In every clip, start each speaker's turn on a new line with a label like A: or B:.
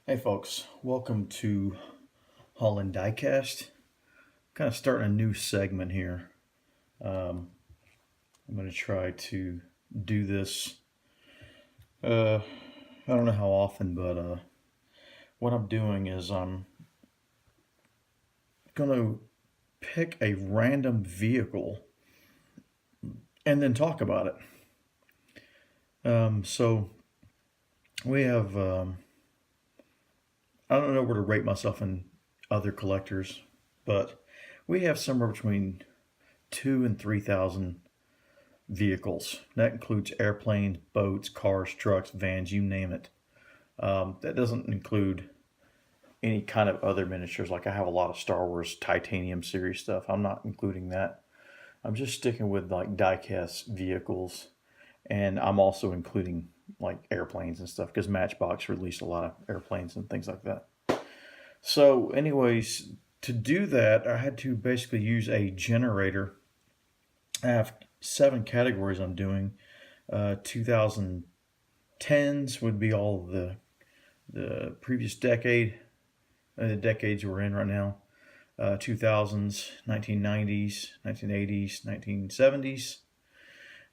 A: Hey folks, welcome to Holland Diecast. Kind of starting a new segment here. I'm going to try to do this. I don't know how often, but what I'm doing is I'm going to pick a random vehicle and then talk about it. So we have, I don't know where to rate myself in other collectors, but we have somewhere between 2,000 and 3,000 vehicles. That includes airplanes, boats, cars, trucks, vans, you name it. That doesn't include any kind of other miniatures. Like I have a lot of Star Wars Titanium series stuff. I'm not including that. I'm just sticking with like diecast vehicles, and I'm also including like airplanes and stuff because Matchbox released a lot of airplanes and things like that. So, anyways, to do that, I had to basically use a generator. I have 7 categories I'm doing. 2010s would be all the previous decade, the decades we're in right now. 2000s, 1990s, 1980s, 1970s.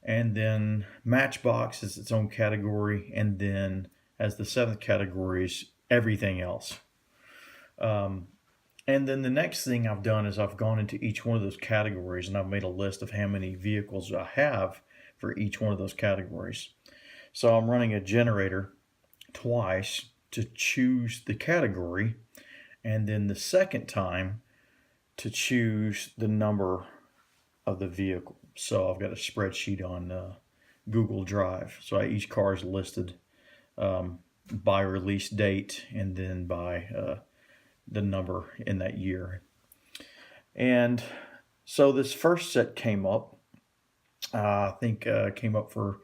A: And then Matchbox is its own category. And then as the 7th category is everything else. And then the next thing I've done is I've gone into each one of those categories and I've made a list of how many vehicles I have for each one of those categories. So I'm running a generator twice to choose the category, and then the second time to choose the number of the vehicle. So I've got a spreadsheet on Google Drive. So each car is listed by release date and then by the number in that year. And so this first set came up, I think came up for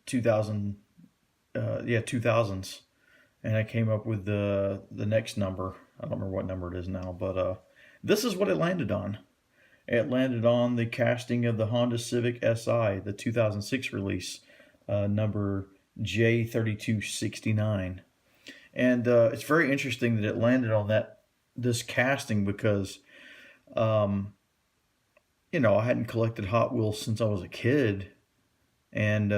A: 2000, 2000s. And I came up with the next number. I don't remember what number it is now, but this is what it landed on. It landed on the casting of the Honda Civic Si, the 2006 release, number J3269. And it's very interesting that it landed on this casting because, I hadn't collected Hot Wheels since I was a kid, and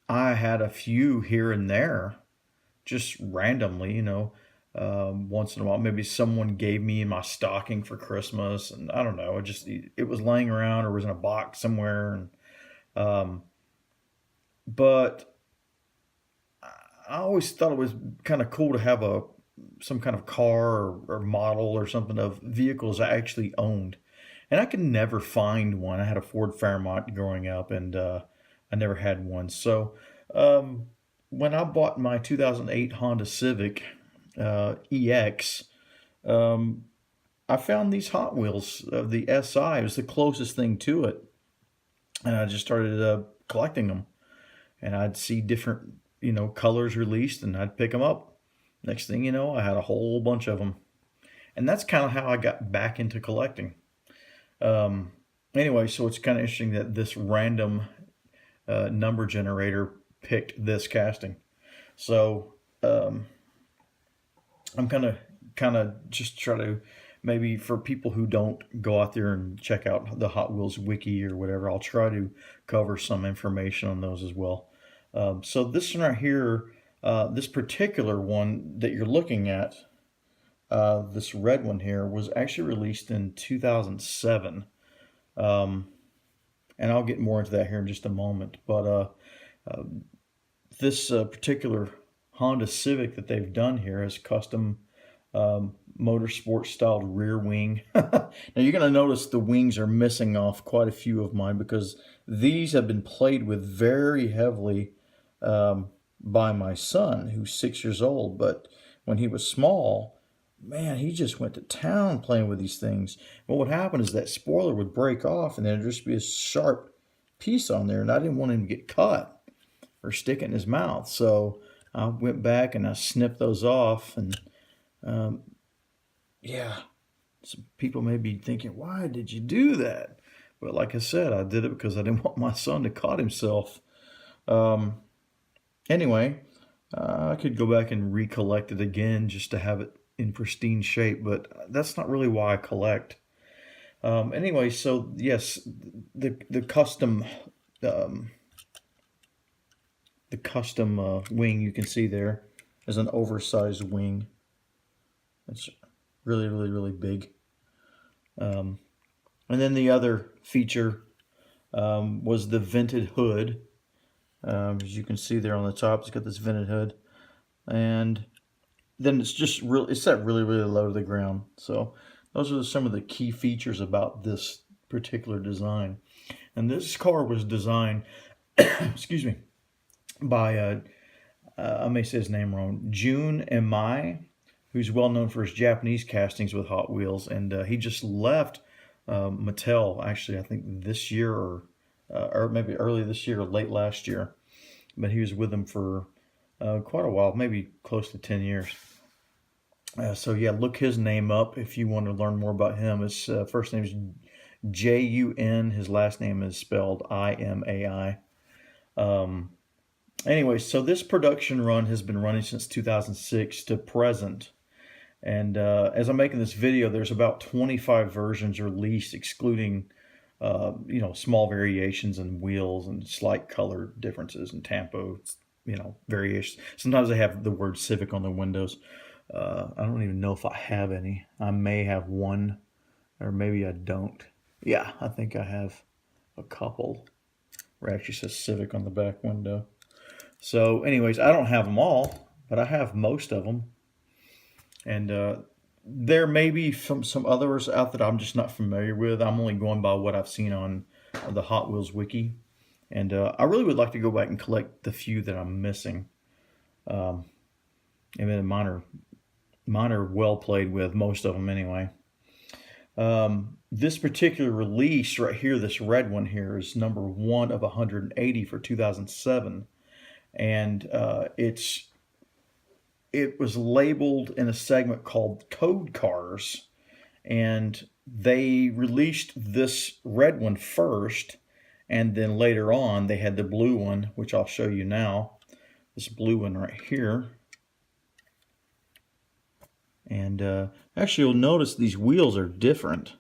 A: I had a few here and there, just randomly, once in a while. Maybe someone gave me my stocking for Christmas, and I don't know. It was laying around or was in a box somewhere, and but I always thought it was kind of cool to have some kind of car or model or something of vehicles I actually owned. And I could never find one. I had a Ford Fairmont growing up, and I never had one. So when I bought my 2008 Honda Civic EX, I found these Hot Wheels of the SI. It was the closest thing to it. And I just started collecting them. And I'd see different colors released, and I'd pick them up. Next thing you know, I had a whole bunch of them. And that's kind of how I got back into collecting. Anyway, so it's kind of interesting that this random number generator picked this casting. So I'm kind of just try to, maybe for people who don't go out there and check out the Hot Wheels wiki or whatever, I'll try to cover some information on those as well. So this one right here, this particular one that you're looking at, this red one here, was actually released in 2007. And I'll get more into that here in just a moment. But this particular Honda Civic that they've done here is custom motorsport-styled rear wing. Now you're going to notice the wings are missing off quite a few of mine because these have been played with very heavily by my son, who's 6 years old. But when he was small, man, he just went to town playing with these things. What would happen is that spoiler would break off, and then there'd just be a sharp piece on there, and I didn't want him to get cut or stick it in his mouth. So I went back and I snipped those off, and some people may be thinking, why did you do that? But like I said, I did it because I didn't want my son to cut himself. Anyway, I could go back and recollect it again just to have it in pristine shape, but that's not really why I collect. Anyway, so yes, the custom um, wing you can see there is an oversized wing. It's really, really, really big. And then the other feature was the vented hood. As you can see there on the top, it's got this vented hood, and then it's just really, it's set really, really low to the ground. So those are some of the key features about this particular design. And this car was designed, excuse me, by I may say his name wrong, Jun Emai, who's well known for his Japanese castings with Hot Wheels, and he just left Mattel, actually, I think this year or maybe early this year or late last year. But he was with them for quite a while, maybe close to 10 years. So yeah, look his name up if you want to learn more about him. His first name is Jun. His last name is spelled Imai. Anyway, so this production run has been running since 2006 to present. And as I'm making this video, there's about 25 versions released, excluding small variations in wheels and slight color differences and tampo, variations. Sometimes they have the word Civic on the windows. I don't even know if I have any. I may have one, or maybe I don't. Yeah, I think I have a couple where it actually says Civic on the back window. So anyways, I don't have them all, but I have most of them. And there may be some others out that I'm just not familiar with. I'm only going by what I've seen on the Hot Wheels wiki. And I really would like to go back and collect the few that I'm missing. And then mine are well played with, most of them anyway. This particular release right here, this red one here, is number 1 of 180 for 2007. And it was labeled in a segment called Code Cars, and they released this red one first, and then later on they had the blue one, which I'll show you now. This blue one right here. And actually you'll notice these wheels are different.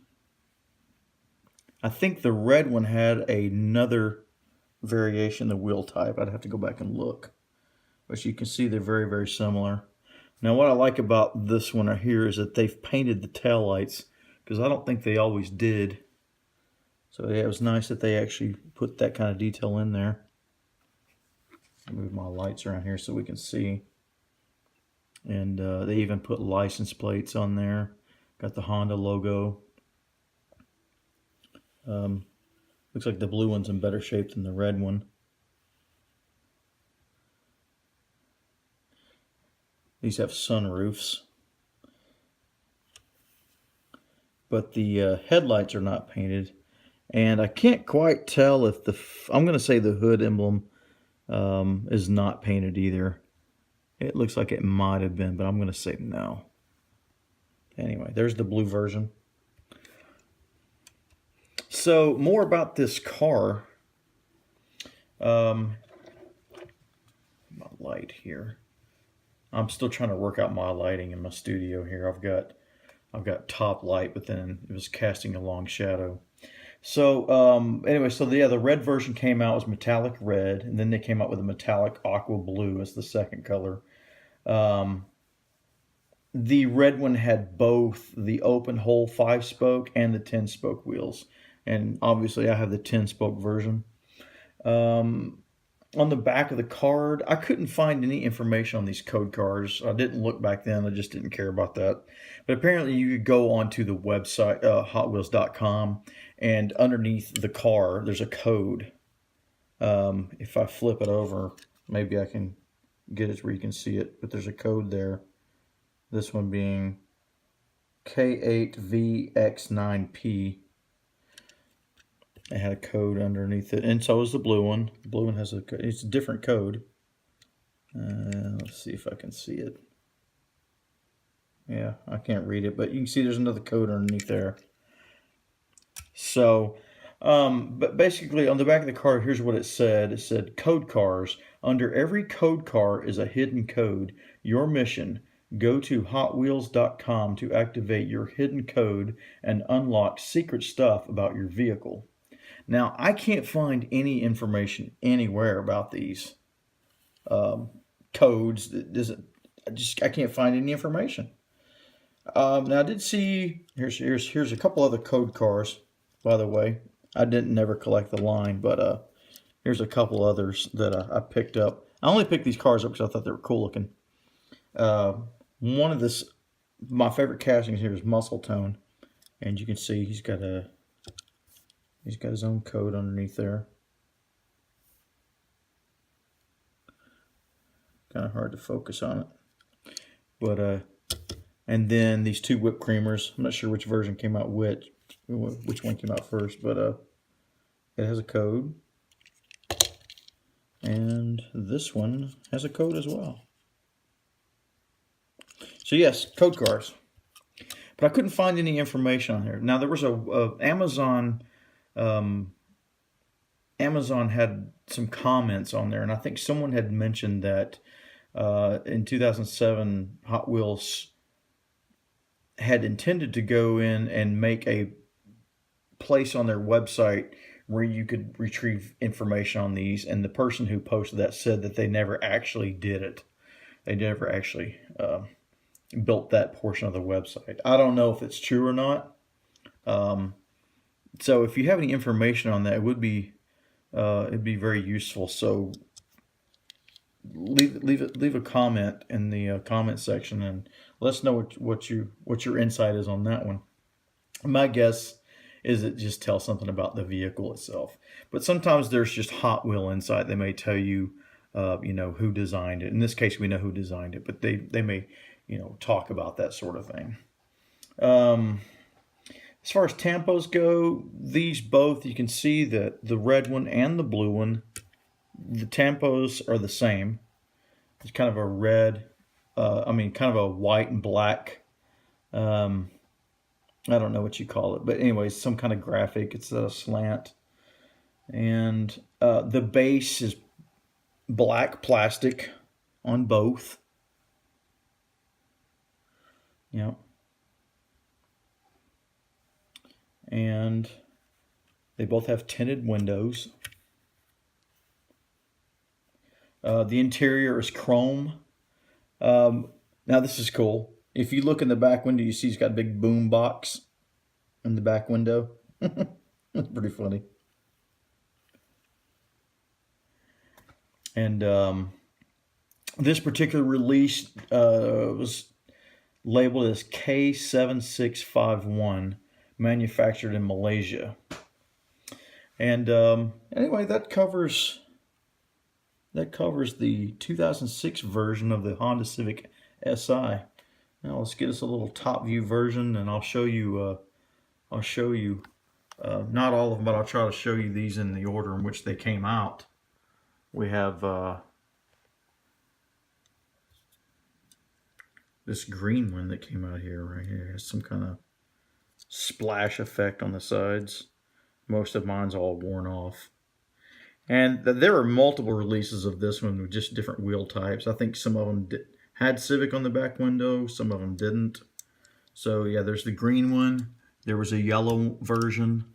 A: I think the red one had another variation, the wheel type. I'd have to go back and look. But you can see they're very, very similar. Now what I like about this one right here is that they've painted the taillights, because I don't think they always did. So yeah, it was nice that they actually put that kind of detail in there. I'll move my lights around here so we can see. And they even put license plates on there. Got the Honda logo. Looks like the blue one's in better shape than the red one. These have sunroofs. But the headlights are not painted. And I can't quite tell if I'm going to say the hood emblem is not painted either. It looks like it might have been, but I'm going to say no. Anyway, there's the blue version. So, more about this car. My light here. I'm still trying to work out my lighting in my studio here. I've got top light, but then it was casting a long shadow. So anyway, so the red version came out as metallic red, and then they came out with a metallic aqua blue as the second color. The red one had both the open hole 5-spoke and the 10-spoke wheels, and obviously I have the 10-spoke version. On the back of the card, I couldn't find any information on these code cars. I didn't look back then. I just didn't care about that. But apparently you could go onto the website, hotwheels.com, and underneath the car, there's a code. If I flip it over, maybe I can get it where you can see it. But there's a code there. This one being K8VX9P. It had a code underneath it, and so is the blue one. The blue one has it's a different code. Let's see if I can see it. Yeah, I can't read it, but you can see there's another code underneath there. So But basically, on the back of the card, here's what it said. It said, "Code cars. Under every code car is a hidden code. Your mission: go to HotWheels.com to activate your hidden code and unlock secret stuff about your vehicle." Now, I can't find any information anywhere about these um, codes. That doesn't. I can't find any information. Now, I did see here's a couple other code cars. By the way, I didn't never collect the line, but here's a couple others that I picked up. I only picked these cars up because I thought they were cool looking. Uh, one of this, my favorite castings here is Muscle Tone, and you can see he's got his own code underneath there. Kind of hard to focus on it, but and then these two whipped creamers. I'm not sure which version came out which one came out first, but it has a code, and this one has a code as well. So yes, code cars. But I couldn't find any information on here. Now there was a Amazon. Amazon had some comments on there, and I think someone had mentioned that in 2007, Hot Wheels had intended to go in and make a place on their website where you could retrieve information on these, and the person who posted that said that they never actually did it. They never actually built that portion of the website. I don't know if it's true or not. So if you have any information on that, it would be it'd be very useful. So leave a comment in the comment section and let us know what your insight is on that one. My guess is it just tells something about the vehicle itself. But sometimes there's just Hot Wheel insight. They may tell you, who designed it. In this case, we know who designed it, but they may, talk about that sort of thing. As far as tampos go, these both, you can see that the red one and the blue one, the tampos are the same. It's kind of a red, kind of a white and black. I don't know what you call it, but anyways, some kind of graphic. It's a slant, and the base is black plastic on both. Yeah, and they both have tinted windows. The interior is chrome. Now this is cool. If you look in the back window, you see he's got a big boom box in the back window. That's pretty funny. And this particular release was labeled as K7651, manufactured in Malaysia. And anyway, that covers the 2006 version of the Honda Civic Si. Now let's get us a little top view version, and I'll show you. Not all of them, but I'll try to show you these in the order in which they came out. We have this green one that came out here, right here. It has some kind of splash effect on the sides. Most of mine's all worn off. And there are multiple releases of this one with just different wheel types. I think some of them had Civic on the back window, some of them didn't. So yeah, there's the green one. There was a yellow version.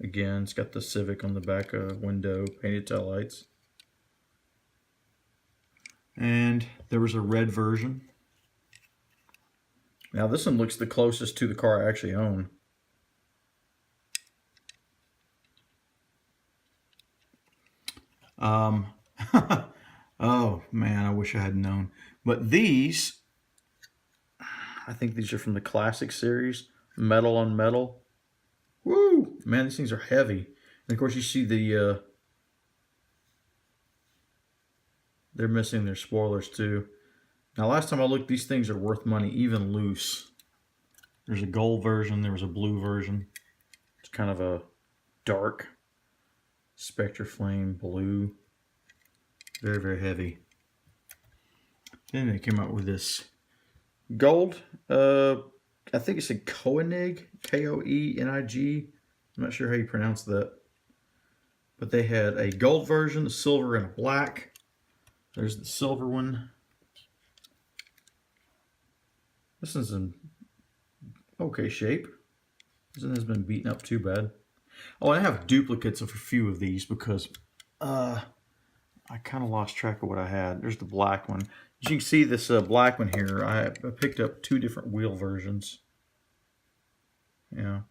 A: Again, it's got the Civic on the back window, painted tail lights. And there was a red version. Now this one looks the closest to the car I actually own. Oh man, I wish I had known. But these, I think these are from the Classic series, metal on metal. Woo! Man, these things are heavy. And of course you see the, they're missing their spoilers too. Now last time I looked, these things are worth money, even loose. There's a gold version, there was a blue version. It's kind of a dark Spectre Flame blue. Very, very heavy. Then they came out with this gold I think it's a Koenig, Koenig. I'm not sure how you pronounce that. But they had a gold version, a silver, and a black. There's the silver one. This one's in okay shape. This one hasn't been beaten up too bad. Oh, I have duplicates of a few of these because I kind of lost track of what I had. There's the black one. As you can see, this black one here, I picked up 2 different wheel versions. Yeah.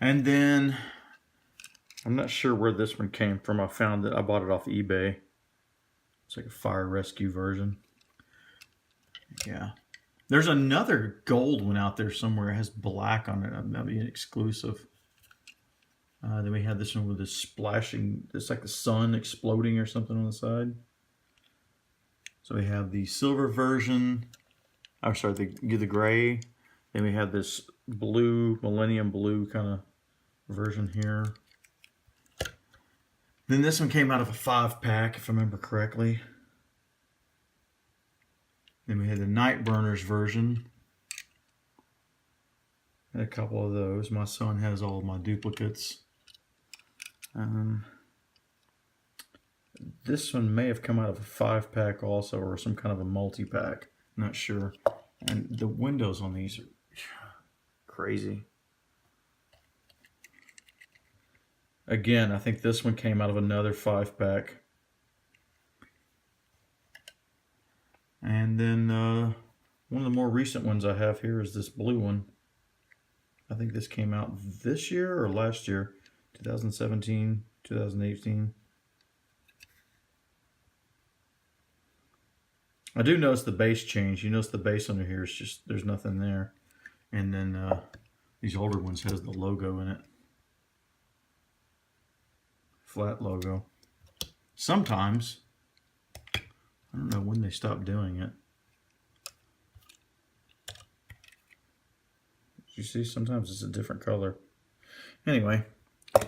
A: And then, I'm not sure where this one came from. I found it. I bought it off eBay. It's like a fire rescue version. Yeah. There's another gold one out there somewhere. It has black on it. That be an exclusive. Then we had this one with this splashing. It's like the sun exploding or something on the side. So we have the silver version. I'm sorry, the gray. Then we have this blue, millennium blue kind of version here. Then this one came out of a 5-pack, if I remember correctly. Then we had the Night Burners version. Had a couple of those. My son has all of my duplicates. This one may have come out of a 5-pack also, or some kind of a multi-pack. Not sure. And the windows on these are crazy. Again, I think this one came out of another 5-pack. And then one of the more recent ones I have here is this blue one. I think this came out this year or last year, 2017, 2018. I do notice the base change. You notice the base under here is just, there's nothing there. And then these older ones has the logo in it. Flat logo. Sometimes, I don't know when they stopped doing it. You see, sometimes it's a different color. Anyway,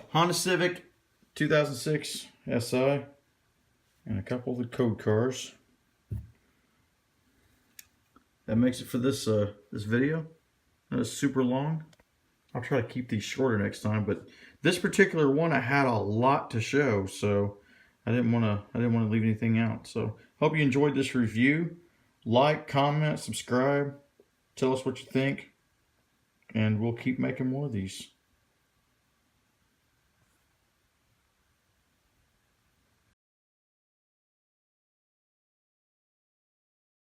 A: Honda Civic 2006 Si and a couple of the code cars. That makes it for this this video. It's super long. I'll try to keep these shorter next time, but this particular one I had a lot to show, so I didn't want to leave anything out. So hope you enjoyed this review. Like, comment, subscribe, tell us what you think, and we'll keep making more of these.